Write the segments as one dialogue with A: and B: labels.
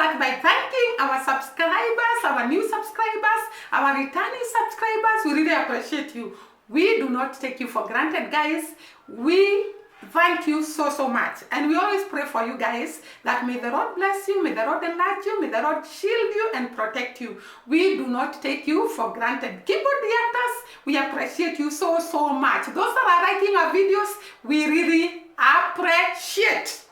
A: start by thanking our subscribers, our new subscribers, our returning subscribers. We really appreciate you. We do not take you for granted, guys. We thank you so much. And we always pray for you guys that may the Lord bless you, may the Lord enlarge you, may the Lord shield you and protect you. We do not take you for granted. Keyboard reactors, we appreciate you so much. Those that are liking our videos, we really appreciate.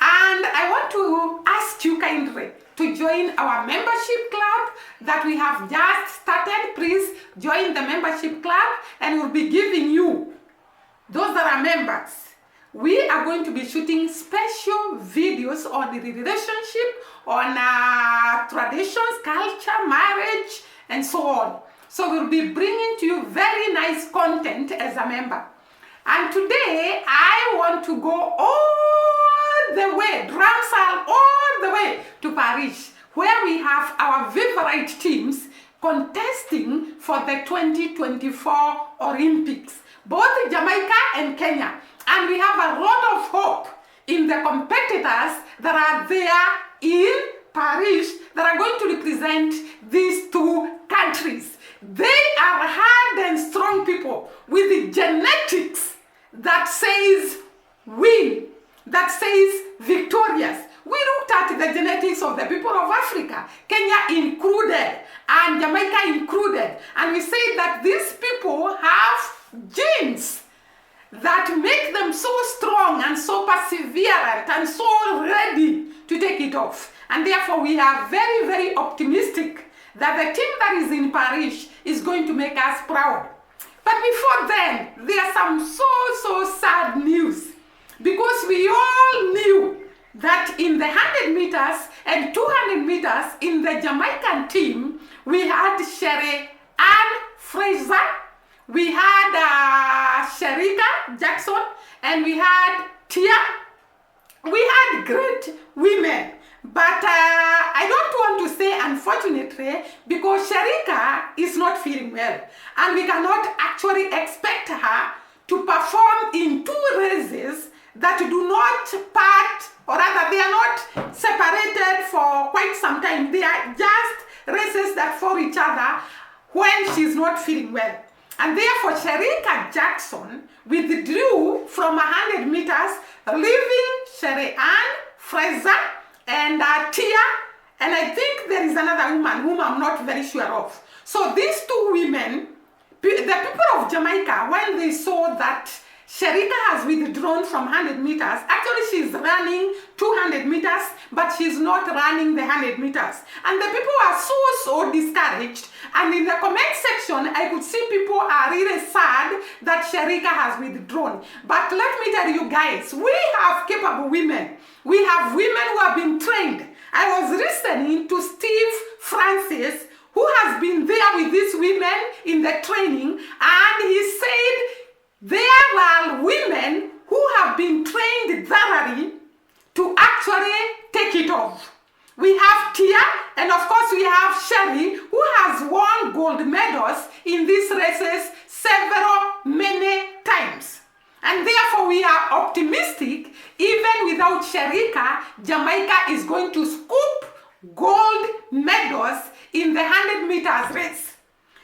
A: And I want to ask you kindly to join our membership club that we have just started. Please join the membership club and we'll be giving you, those that are members, we are going to be shooting special videos on the relationship, on traditions, culture, marriage, and so on. So we'll be bringing to you very nice content as a member. And today I want to go all the way, Ramsal, all the way to Paris, where we have our favorite teams contesting for the 2024 Olympics, both Jamaica and Kenya. And we have a lot of hope in the competitors that are there in Paris that are going to represent these two countries. They are hard and strong people with the genetics that says win, that says victorious. We looked at the genetics of the people of Africa, Kenya included, and Jamaica included, and we say that these people have genes that make them so strong and so perseverant and so ready to take it off. And therefore we are very optimistic that the team that is in Paris is going to make us proud. But before then, there are some so sad news, because we all knew that in the 100 meters and 200 meters in the Jamaican team, we had R.A.M, Fraser, we had Sherika Jackson, and we had Tia. We had great women. But I don't want to say unfortunately, because Sherika is not feeling well. And we cannot actually expect her to perform in two races that do not part, or rather they are not separated for quite some time. They are just races that follow each other when she's not feeling well. And therefore Sherika Jackson withdrew from 100 meters, leaving R.A.M, Fraser, and Tia, and I think there is another woman whom I'm not very sure of. So these two women, the people of Jamaica, when they saw that Sherika has withdrawn from 100 meters, actually she's running 200 meters, but she's not running the 100 meters. And the people are so discouraged. And in the comment section, I could see people are really sad that Sherika has withdrawn. But let me tell you guys, we have capable women. We have women who have been trained. I was listening to Steve Francis, who has been there with these women in the training, and he said there are women who have been trained thoroughly to actually take it off. We have Tia, and of course we have Sherry, who has won gold medals in these races many times. And therefore we are optimistic, even without Sherika, Jamaica is going to scoop gold medals in the 100 meters race.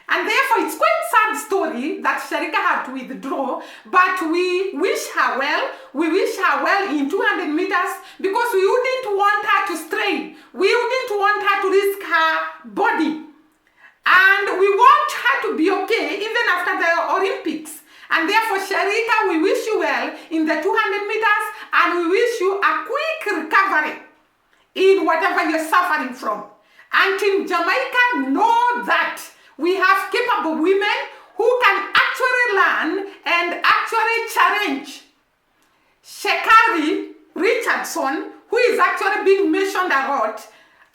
A: And therefore it's quite sad story that Sherika had to withdraw, but we wish her well. We wish her well in 200 meters because we wouldn't want her to strain. We wouldn't want her to risk her body. And we want her to be okay even after the Olympics. And therefore, Sherika, we wish you well in the 200 meters, and we wish you a quick recovery in whatever you're suffering from. And Team Jamaica know that we have capable women who can actually learn and actually challenge Shekari Richardson, who is actually being mentioned a lot.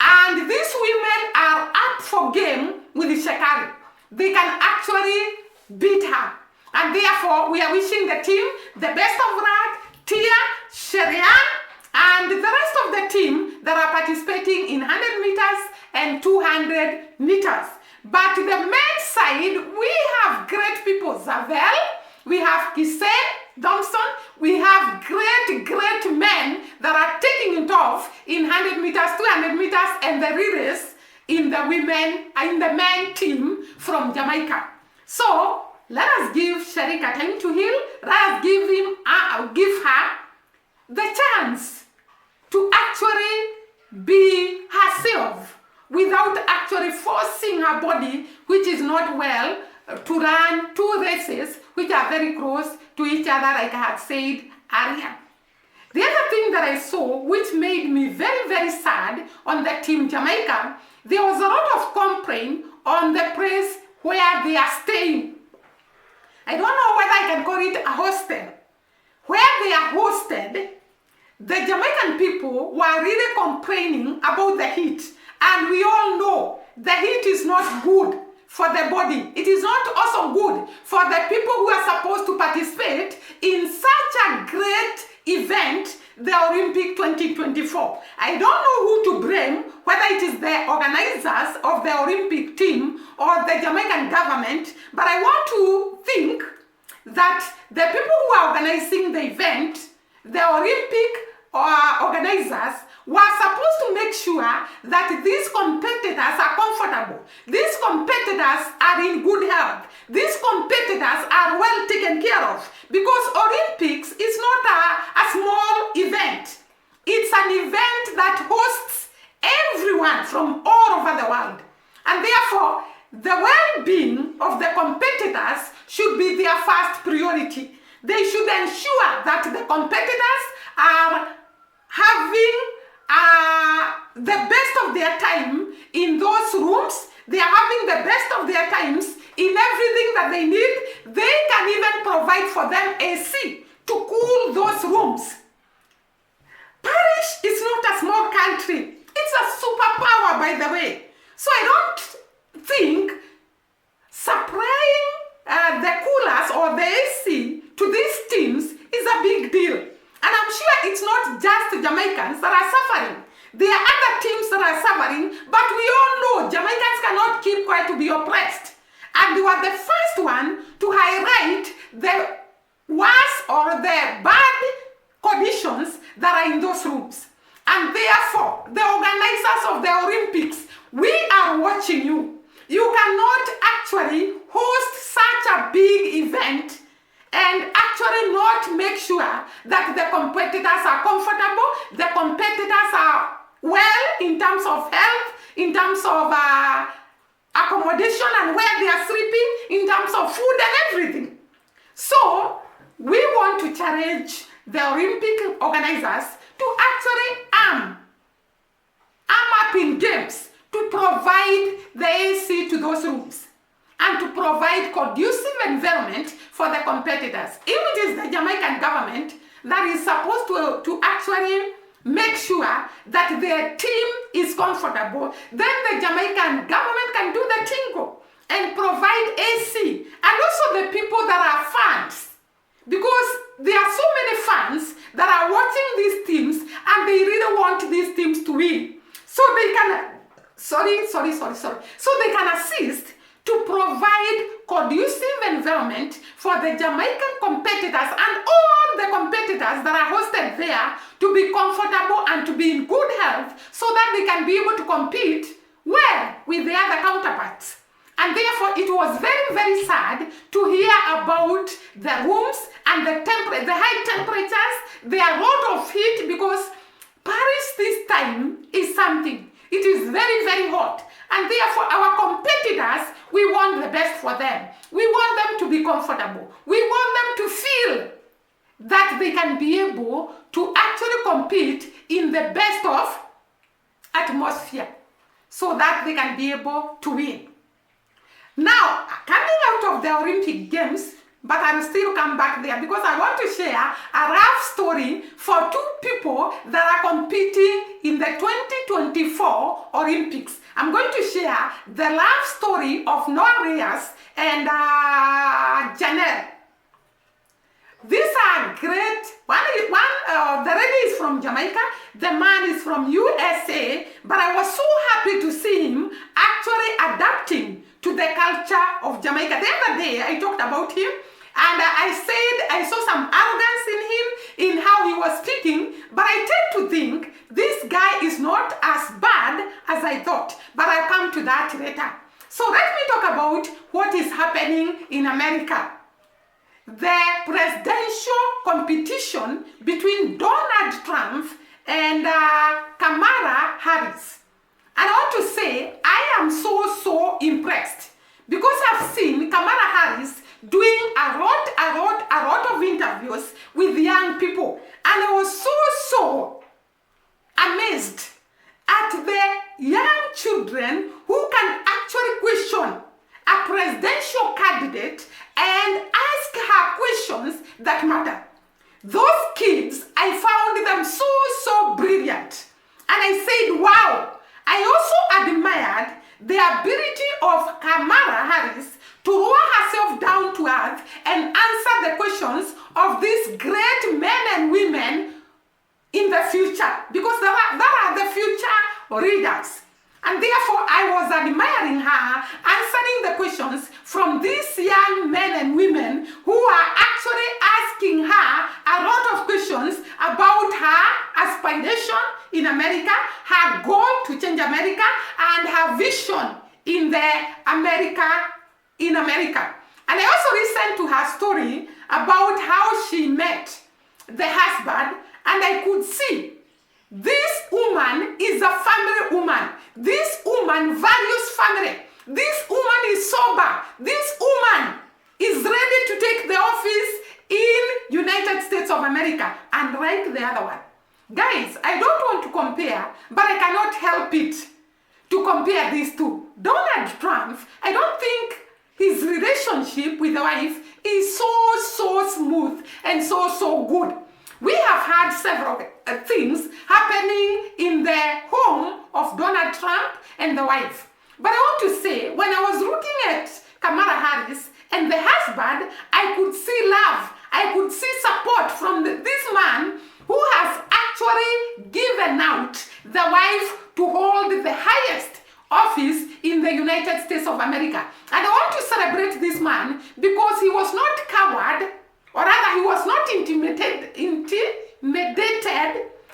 A: And these women are up for game with Shekari. They can actually beat her. And therefore, we are wishing the team the best of luck, Tia, Sherry-Ann, and the rest of the team that are participating in 100 meters and 200 meters. But the men's side, we have great people. Zavel, we have Kise, Thompson. We have great, great men that are taking it off in 100 meters, 200 meters, and the relays in the men team from Jamaica. So let us give Sharika time to heal. Let us give her the chance to actually be herself without actually forcing her body, which is not well, to run 2 races which are very close to each other, like I had said earlier. The other thing that I saw, which made me very, very sad on the team Jamaica, there was a lot of complaint on the place where they are staying. I don't know whether I can call it a hostel. Where they are hosted, the Jamaican people were really complaining about the heat. And we all know the heat is not good for the body. It is not also good for the people who are supposed to participate in such a great event, the Olympic 2024. I don't know who to blame, whether it is the organizers of the Olympic team or the Jamaican government, but I want to think that the people who are organizing the event, the Olympic organizers, were supposed to make sure that these competitors are comfortable. These competitors are in good health. These competitors are well taken care of, because Olympics is not a small event. It's an event that hosts everyone from all over the world. And therefore, the well-being of the competitors should be their first priority. They should ensure that the competitors are having the best of their time in those rooms. They are having the best of their times in everything that they need. They can even provide for them AC to cool those rooms. Paris is not a small country. It's a superpower, by the way. So I don't think supplying the coolers or the AC to these teams is a big deal. And I'm sure it's not just Jamaicans that are suffering. There are other teams that are suffering, but we all know Jamaicans cannot keep quiet to be oppressed. And they were the first one to highlight the worst or the bad conditions that are in those rooms. And therefore, the organizers of the Olympics, we are watching you. You cannot actually host such a big event and actually not make sure that the competitors are comfortable, the competitors are well in terms of health, in terms of accommodation and where they are sleeping, in terms of food and everything. So we want to challenge the Olympic organizers to actually arm up in games to provide the AC to those rooms and to provide conducive environment for the competitors. If it is the Jamaican government that is supposed to actually make sure that their team is comfortable, then the Jamaican government can do the tingo and provide AC. And also the people that are fans, because there are so many fans that are watching these teams and they really want these teams to win. So they can, so they can assist to provide conducive environment for the Jamaican competitors and all the competitors that are hosted there to be comfortable and to be in good health so that they can be able to compete well with their other counterparts. And therefore, it was very, very sad to hear about the rooms and the high temperatures. There are a lot of heat because Paris this time is something. It is very, very hot. And therefore, our competitors, we want the best for them. We want them to be comfortable. We want them to feel that they can be able to actually compete in the best of atmosphere so that they can be able to win. Now, coming out of the Olympic Games, but I will still come back there because I want to share a rough story for two people that are competing in the 2024 Olympics. I'm going to share the love story of Noah and Junelle. These are great. The lady is from Jamaica, the man is from USA, but I was so happy to see him actually adapting to the culture of Jamaica. The other day I talked about him And I said I saw some arrogance in him, in how he was speaking, but I tend to think this guy is not as bad as I thought, but I'll come to that later. So let me talk about what is happening in America. The presidential competition between Donald Trump and Kamala Harris. And I want to say I am so impressed because I've seen Kamala Harris doing a lot of interviews with young people, and I was so amazed at the young children who can actually question a presidential candidate and ask her questions that matter. Those kids, I found them so brilliant, and I said, wow. I also admired the ability of Kamala Harris to lower herself down to earth and answer the questions of these great men and women in the future, because there are the future readers. And therefore, I was admiring her answering the questions from these young men and women who are actually asking her a lot of questions about her aspiration in America, her goal to change America, and her vision in America. And I also listened to her story about how she met the husband, and I could see this woman is a family woman. This woman values family. This woman is sober. This woman is ready to take the office in United States of America, unlike the other one. Guys, I don't want to compare, but I cannot help it to compare these two. Donald Trump, I don't think his relationship with the wife is so smooth and so good. We have had several things happening in the home of Donald Trump and the wife. But I want to say, when I was looking at Kamala Harris and the husband, I could see love. I could see support from this man who has actually given out the wife to hold the highest office in the United States of America. And I want to celebrate this man because he was not coward, or rather he was not intimidated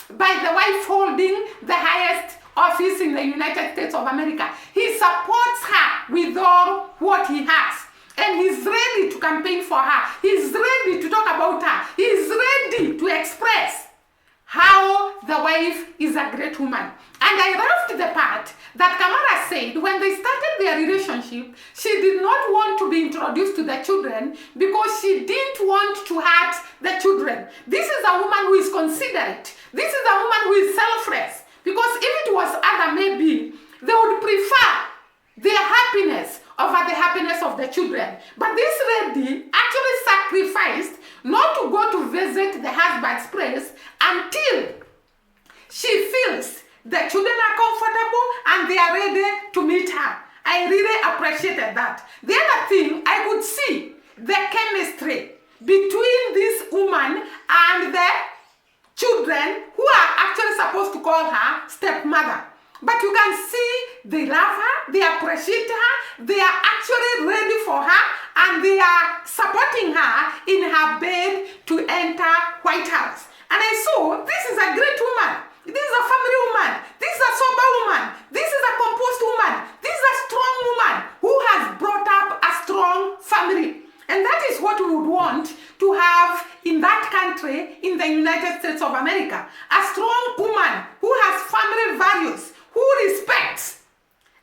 A: by the wife holding the highest office in the United States of America. He supports her with all what he has. And he's ready to campaign for her. He's ready to talk about her. He's ready to express how the wife is a great woman. And I loved the part that Kamala said when they started their relationship, she did not want to be introduced to the children because she didn't want to hurt the children. This is a woman who is considerate. This is a woman who is selfless. Because if it was other, maybe they would prefer their happiness over the happiness of the children. But this lady actually sacrificed not to go to visit the husband's place until she feels the children are comfortable and they are ready to meet her. I really appreciated that. The other thing, I could see the chemistry between this woman and the children who are actually supposed to call her stepmother. But you can see they love her, they appreciate her, they are actually ready for her, and they are supporting her in her bid to enter White House. And I saw this is a great woman. This is a family woman. This is a sober woman. This is a composed woman. This is a strong woman who has brought up a strong family. And that is what we would want to have in that country, in the United States of America. A strong woman who has family values, who respects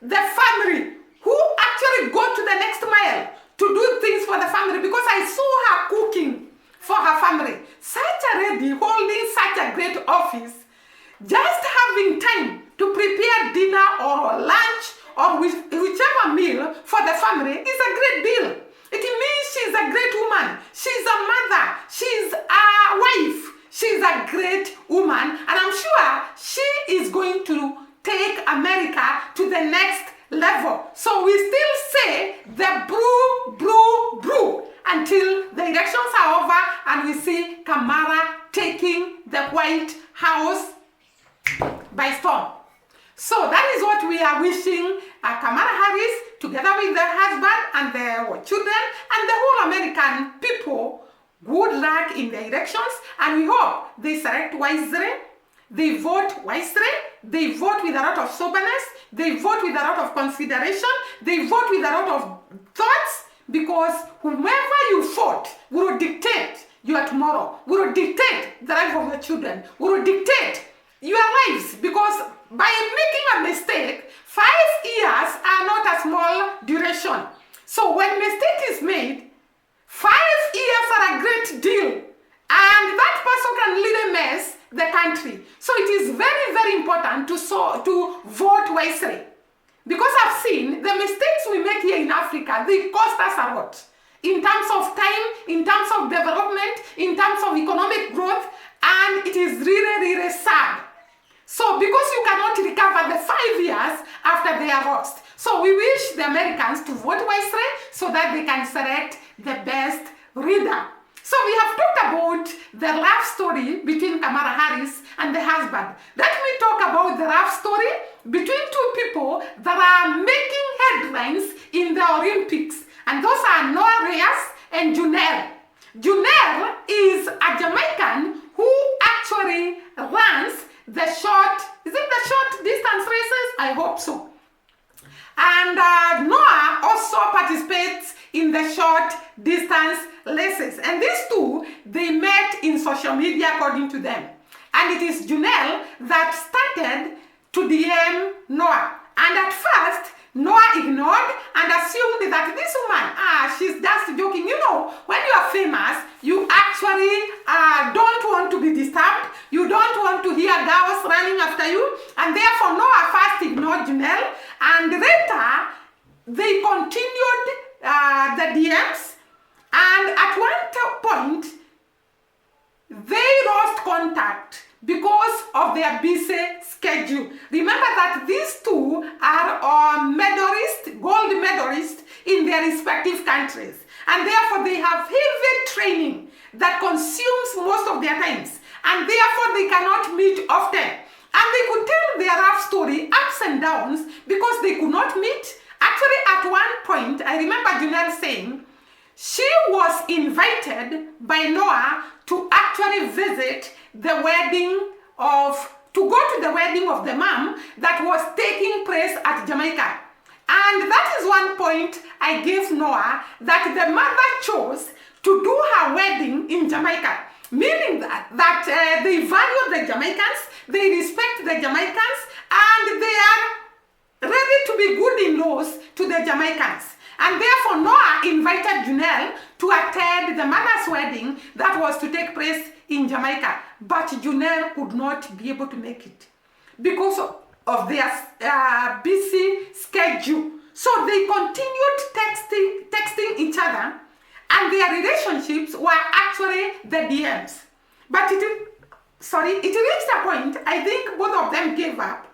A: the family, who actually go to the next mile to do things for the family, because I saw her cooking for her family. Such a lady holding such a great office, just having time to prepare dinner or lunch or whichever meal for the family is a great deal. It means she's a great woman. She's a mother. She's a wife. She's a great woman. And I'm sure she is going to take America to the next level. So we still say the brew until the elections are over and we see Kamala taking the White House by storm. So that is what we are wishing Kamala Harris together with their husband and their children and the whole American people, good luck in the elections, and we hope they select wisely, they vote wisely, they vote with a lot of soberness, they vote with a lot of consideration, they vote with a lot of thoughts, because whomever you vote will dictate your tomorrow, will dictate the life of your children, will dictate your lives, because by making a mistake, 5 years are not a small duration. So when mistake is made, 5 years are a great deal, and that person can really mess the country. So it is very, very important to vote wisely, because I've seen the mistakes we make here in Africa, they cost us a lot. In terms of time, in terms of development, in terms of economic growth, and it is really, really sad. So because you cannot recover the 5 years after they are lost. So we wish the Americans to vote wisely so that they can select the best leader. So we have talked about the love story between Kamala Harris and the husband. Let me talk about the love story between 2 people that are making headlines in the Olympics. And those are Noah and Junelle. Junelle is a Jamaican who actually runs the short, is it the short distance races? I hope so. And Noah also participates in the short distance races. And these 2, they met in social media according to them. And it is Junelle that started to DM Noah. And at first, Noah ignored and assumed that this woman, she's just joking. You know, when you are famous, you actually don't want to be disturbed. You don't want to hear girls running after you. And therefore, Noah first ignored Junelle. And later, they continued the DMs. And at one point, they lost contact because of their busy schedule. Remember that these 2 are gold medalists in their respective countries. And therefore they have heavy training that consumes most of their times. And therefore they cannot meet often. And they could tell their love story, ups and downs, because they could not meet. Actually, at one point, I remember Junelle saying, she was invited by Noah to actually visit the wedding to go to the wedding of the mom that was taking place at Jamaica. And that is one point I gave Noah, that the mother chose to do her wedding in Jamaica, meaning that they value the Jamaicans, they respect the Jamaicans, and they are ready to be good in-laws to the Jamaicans. And therefore, Noah invited Junelle to attend the mother's wedding that was to take place in Jamaica. But Junelle could not be able to make it because of their busy schedule. So they continued texting each other, and their relationships were actually the DMs. But it reached a point, I think both of them gave up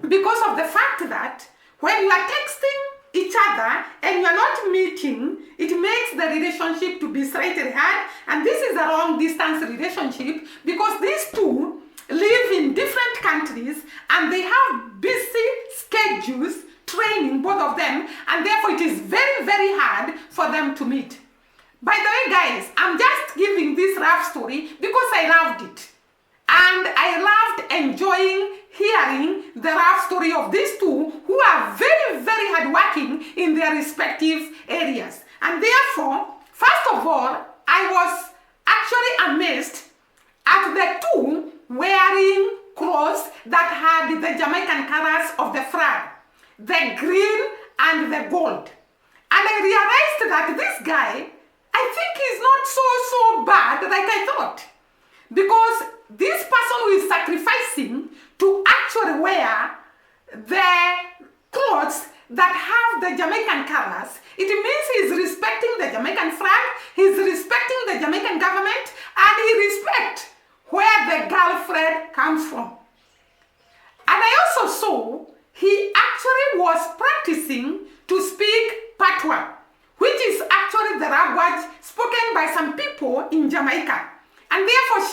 A: because of the fact that when you are texting each other and you are not meeting, it makes the relationship to be slightly hard. And this is a long distance relationship because these 2 live in different countries and they have busy schedules, training, both of them, and therefore it is very, very hard for them to meet. By the way, guys, I'm just giving this love story because I loved it. And I loved enjoying hearing the love story of these 2 who are very, very hardworking in their respective areas. And therefore, first of all, I was actually amazed at the 2 wearing clothes that had the Jamaican colors of the flag, the green and the gold. And I realized that this guy, I think he's not so bad like I thought. Because this person who is sacrificing to actually wear the clothes that have the Jamaican colors, it means he's respecting the Jamaican flag, he's respecting the Jamaican government, and he respects where the girlfriend comes from. And I also saw he actually was practicing to speak Patois, which is actually the language spoken by some people in Jamaica. And therefore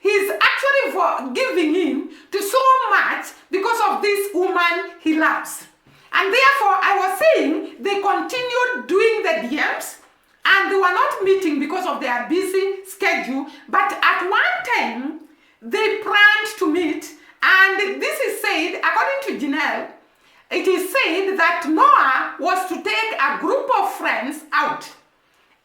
A: he's actually giving in to so much because of this woman he loves. And therefore, I was saying they continued doing the DMs and they were not meeting because of their busy schedule. But at one time, they planned to meet. And this is said, according to Junelle, it is said that Noah was to take a group of friends out.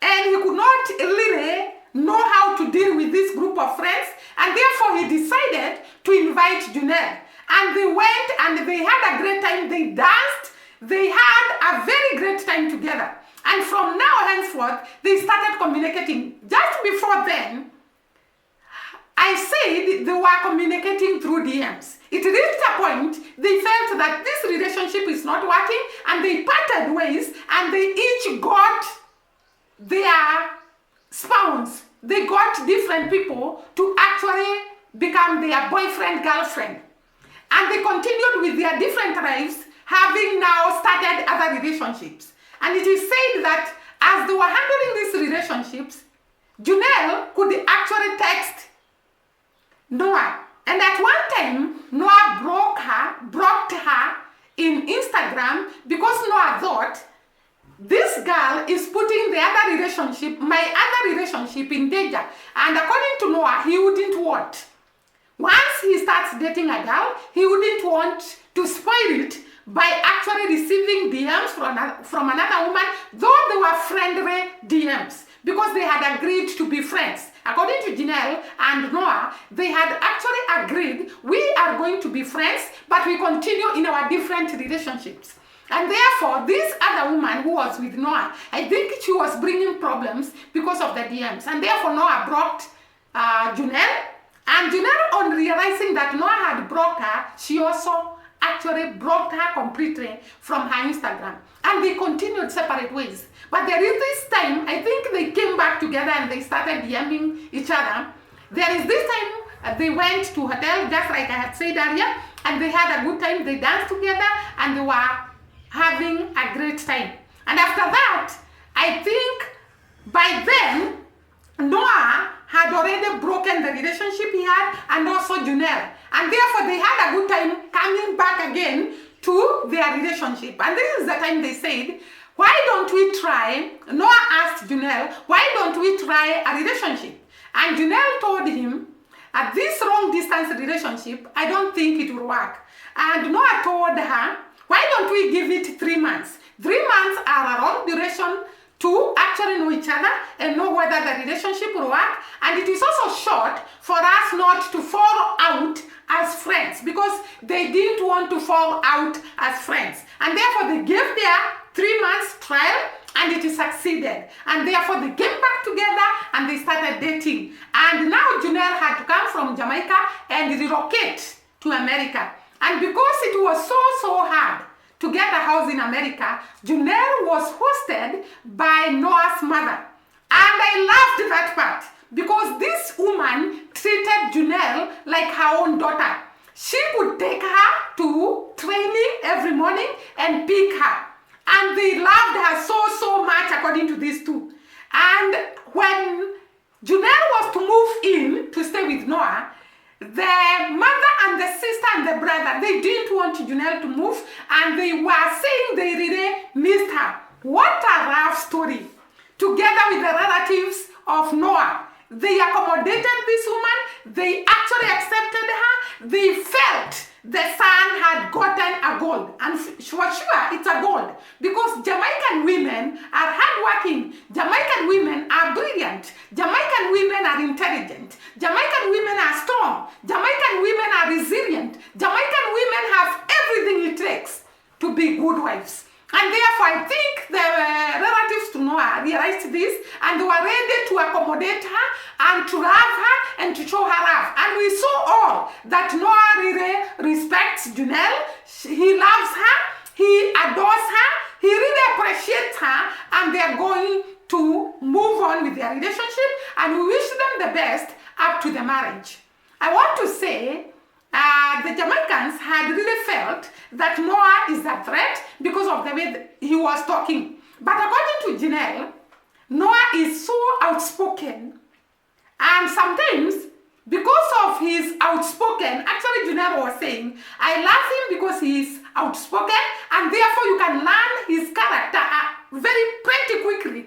A: And he could not really know how to deal with this group of friends. And therefore, he decided to invite Junelle. And they went and they had a great time. They danced. They had a very great time together. And from now henceforth, they started communicating. Just before then, I said they were communicating through DMs. It reached a point they felt that this relationship is not working and they parted ways and they each got their spouse. They got different people to actually become their boyfriend, girlfriend. And they continued with their different lives, having now started other relationships. And it is said that as they were handling these relationships, Junelle could actually text Noah. And at one time, Noah blocked her in Instagram because Noah thought, this girl is putting the other relationship, my other relationship, in danger. And according to Noah, he wouldn't want. Once he starts dating a girl, he wouldn't want to spoil it by actually receiving DMs from another woman, though they were friendly DMs, because they had agreed to be friends. According to Junelle and Noah, they had actually agreed, we are going to be friends, but we continue in our different relationships. And therefore, this other woman who was with Noah, I think she was bringing problems because of the DMs. And therefore, Noah blocked Junelle. And Junelle, on realizing that Noah had blocked her, she also actually blocked her completely from her Instagram. And they continued separate ways. But there is this time, I think they came back together and they started DMing each other. There is this time they went to hotel, just like I had said earlier, and they had a good time. They danced together and they were having a great time. And after that, I think by then, Noah had already broken the relationship he had, and also Junelle. And therefore, they had a good time coming back again to their relationship. And this is the time they said, why don't we try, Noah asked Junelle, why don't we try a relationship? And Junelle told him, at this long distance relationship, I don't think it will work. And Noah told her, why don't we give it 3 months? 3 months are a long duration to actually know each other and know whether the relationship will work. And it is also short for us not to fall out as friends, because they didn't want to fall out as friends. And therefore they gave their 3 months trial and it succeeded. And therefore they came back together and they started dating. And now Junelle had to come from Jamaica and relocate to America. And because it was so hard to get a house in America, Junelle was hosted by Noah's mother. And I loved that part because this woman treated Junelle like her own daughter. She would take her to training every morning and pick her. And they loved her so much, according to these two. And when Junelle was to move in to stay with Noah, the mother and the sister and the brother, they didn't want Junelle to move, and they were saying they really missed her. What a rough story. Together with the relatives of Noah, they accommodated this woman, they actually accepted her, they felt the son had gotten a gold. And for sure, it's a gold. Because Jamaican women are hardworking. Jamaican women are brilliant. Jamaican women are intelligent. Jamaican women are strong. Jamaican women are resilient. Jamaican women have everything it takes to be good wives. And therefore, I think the relatives to Noah realized this and they were ready to accommodate her and to love her and to show her love. And we saw all that Noah really respects Junelle. He loves her. He adores her. He really appreciates her. And they are going to move on with their relationship. And we wish them the best up to the marriage. I want to say, the Jamaicans had really felt that Noah is a threat because of the way he was talking. But according to Junelle, Noah is so outspoken, and sometimes because of his outspoken. Actually, Junelle was saying, I love him because he is outspoken, and therefore you can learn his character pretty quickly.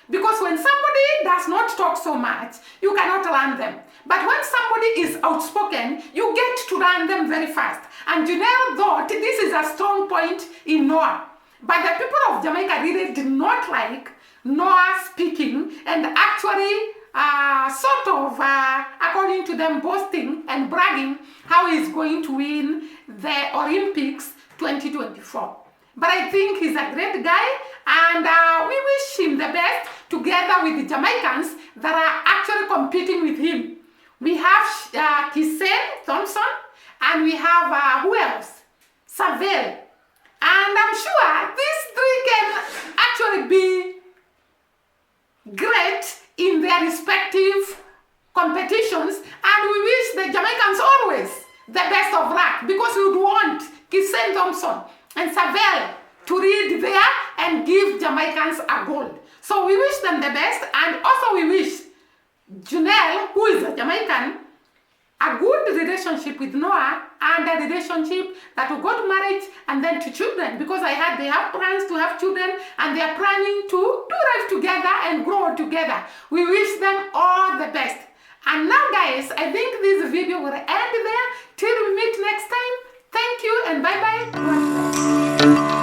A: Because when somebody does not talk so much, you cannot learn them. But when somebody is outspoken, you get to learn them very fast. And Junelle thought this is a strong point in Noah. But the people of Jamaica really did not like Noah speaking and actually according to them, boasting and bragging how he's going to win the Olympics 2024. But I think he's a great guy, and we wish him the best together with the Jamaicans that are actually competing with him. We have Kisen Thompson, and we have, who else? Savelle. And I'm sure these three can actually be great in their respective competitions, and we wish the Jamaicans always the best of luck, because we would want Kisen Thompson and Savelle to read there and give Jamaicans a gold. So we wish them the best, and also we wish Junelle, who is a Jamaican, a good relationship with Noah, and a relationship that will go to marriage and then to children, because I heard they have plans to have children and they are planning to do life together and grow together. We wish them all the best. And now guys, I think this video will end there. Till we meet next time, thank you and bye-bye.